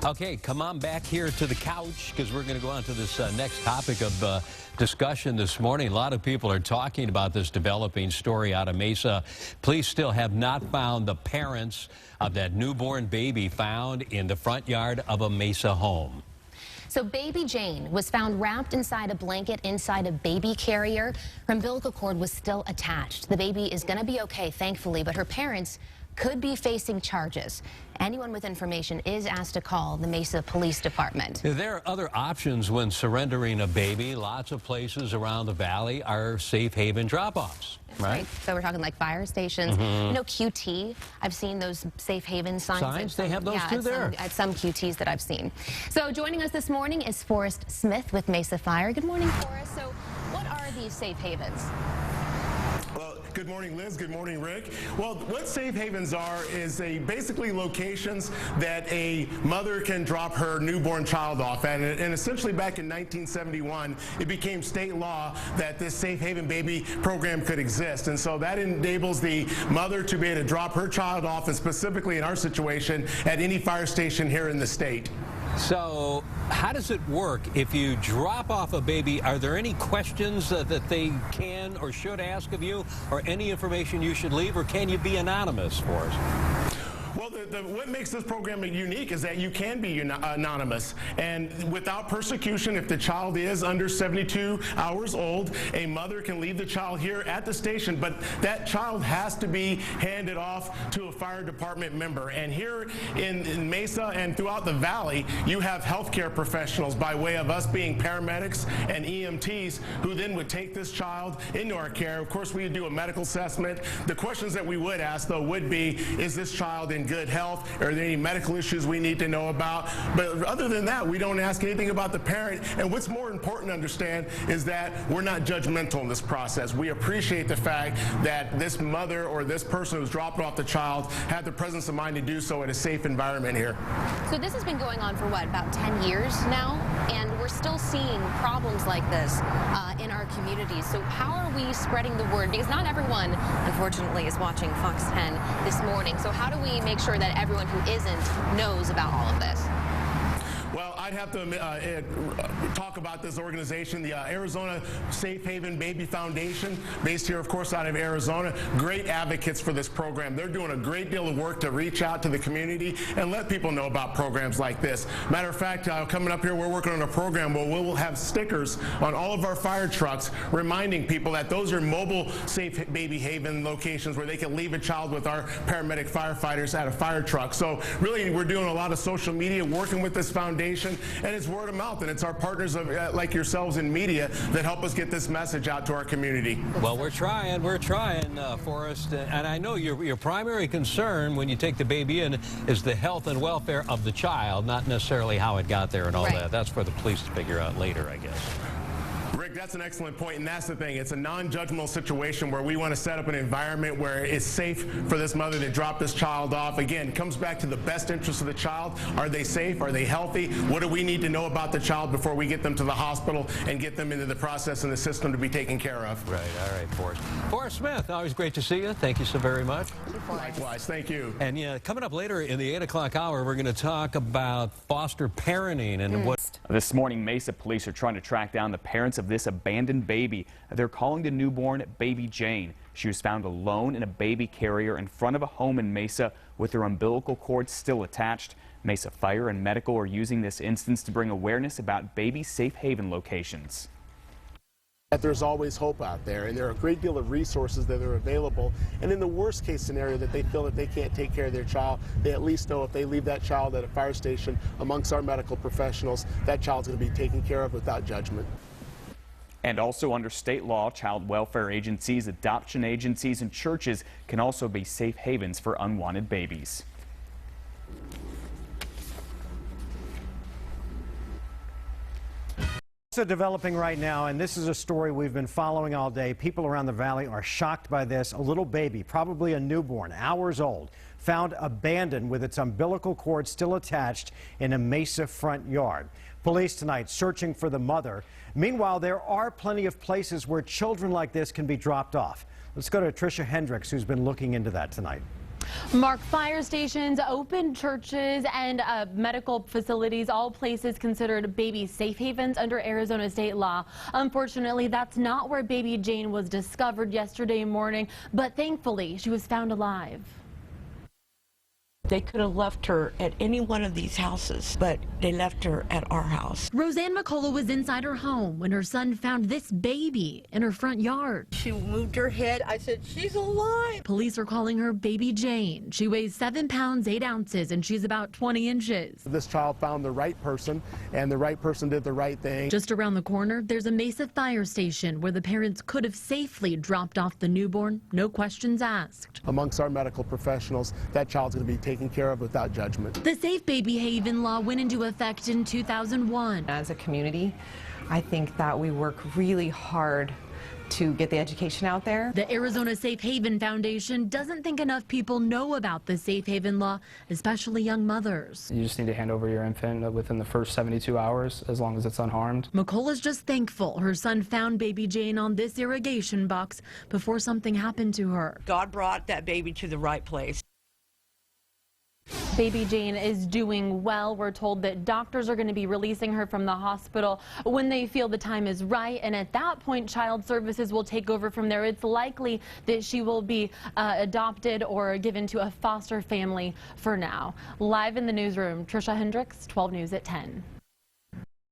Okay, come on back here to the couch because we're going to go on to this next topic of discussion this morning. A lot of people are talking about this developing story out of Mesa. Police still have not found the parents of that newborn baby found in the front yard of a Mesa home. So baby Jane was found wrapped inside a blanket inside a baby carrier. Her umbilical cord was still attached. The baby is going to be okay, thankfully, but her parents could be facing charges. Anyone with information is asked to call the Mesa Police Department. There are other options when surrendering a baby. Lots of places around the valley are safe haven drop-offs. Right. So we're talking like fire stations. You know, QT. I've seen those safe haven signs. They have those too there. At some QTs that I've seen. So joining us this morning is Forrest Smith with Mesa Fire. Good morning, Forrest. So what are these safe havens? Well, good morning, Liz. Good morning, Rick. Well, what safe havens are is basically locations that a mother can drop her newborn child off at. And essentially back in 1971, it became state law that this safe haven baby program could exist. And so that enables the mother to be able to drop her child off, and specifically in our situation, at any fire station here in the state. So how does it work if you drop off a baby? Are there any questions that they can or should ask of you, or any information you should leave, or can you be anonymous for us? Well, what makes this program unique is that you can be anonymous, and without persecution. If the child is under 72 hours old, a mother can leave the child here at the station, but that child has to be handed off to a fire department member. And here in Mesa and throughout the valley, you have healthcare professionals by way of us being paramedics and EMTs who then would take this child into our care. Of course, we do a medical assessment. The questions that we would ask, though, would be, is this child in good health? Are there any medical issues we need to know about? But other than that, we don't ask anything about the parent. And what's more important to understand is that we're not judgmental in this process. We appreciate the fact that this mother or this person who's dropped off the child had the presence of mind to do so in a safe environment here. So this has been going on for what, about 10 years now? And we're still seeing problems like this in our communities. So how are we spreading the word? Because not everyone, unfortunately, is watching Fox 10 this morning. So how do we make sure that everyone who isn't knows about all of this? Well, I'd have to talk about this organization, the Arizona Safe Haven Baby Foundation, based here, of course, out of Arizona. Great advocates for this program. They're doing a great deal of work to reach out to the community and let people know about programs like this. Matter of fact, coming up here, we're working on a program where we'll have stickers on all of our fire trucks reminding people that those are mobile safe baby haven locations where they can leave a child with our paramedic firefighters at a fire truck. So really, we're doing a lot of social media, working with this foundation, and it's word of mouth, and it's our partners like yourselves in media that help us get this message out to our community. Well, we're trying, Forrest, and I know your primary concern when you take the baby in is the health and welfare of the child, not necessarily how it got there and all that. That's for the police to figure out later, I guess. Rick, that's an excellent point, and that's the thing. It's a non-judgmental situation where we want to set up an environment where it's safe for this mother to drop this child off. Again, it comes back to the best interest of the child. Are they safe? Are they healthy? What do we need to know about the child before we get them to the hospital and get them into the process and the system to be taken care of? Right. All right, Forrest. Forrest Smith, always great to see you. Thank you so very much. Likewise. Thank you. And yeah, coming up later in the 8 o'clock hour, we're going to talk about foster parenting and what. This morning, Mesa police are trying to track down the parents of this abandoned baby. They're calling the newborn baby Jane. She was found alone in a baby carrier in front of a home in Mesa with her umbilical cord still attached. Mesa Fire and Medical are using this instance to bring awareness about baby safe haven locations. That there's always hope out there, and there are a great deal of resources that are available. And in the worst case scenario that they feel that they can't take care of their child, they at least know if they leave that child at a fire station amongst our medical professionals, that child's going to be taken care of without judgment. And also under state law, child welfare agencies, adoption agencies, and churches can also be safe havens for unwanted babies. Developing right now, and this is a story we've been following all day. People around the valley are shocked by this. A little baby, probably a newborn, hours old, found abandoned with its umbilical cord still attached in a Mesa front yard. Police tonight searching for the mother. Meanwhile, there are plenty of places where children like this can be dropped off. Let's go to Tricia Hendricks, who's been looking into that tonight. Mark, fire stations, open churches, and medical facilities, all places considered baby safe havens under Arizona state law. Unfortunately, that's not where baby Jane was discovered yesterday morning, but thankfully she was found alive. They could have left her at any one of these houses, but they left her at our house. Roseanne McCullough was inside her home when her son found this baby in her front yard. She moved her head. I said, she's alive. Police are calling her Baby Jane. She weighs 7 pounds, 8 ounces, and she's about 20 inches. This child found the right person, and the right person did the right thing. Just around the corner, there's a Mesa fire station where the parents could have safely dropped off the newborn, no questions asked. Amongst our medical professionals, that child's going to be taken care of without judgment. The Safe Baby Haven law went into effect in 2001. As a community, I think that we work really hard to get the education out there. The Arizona Safe Haven Foundation doesn't think enough people know about the Safe Haven law, especially young mothers. You just need to hand over your infant within the first 72 hours, as long as it's unharmed. McCullough's just thankful her son found baby Jane on this irrigation box before something happened to her. God brought that baby to the right place. Baby Jane is doing well. We're told that doctors are going to be releasing her from the hospital when they feel the time is right, and at that point child services will take over from there. It's likely that she will be adopted or given to a foster family for now. Live in the newsroom, Trisha Hendricks, 12 News at 10.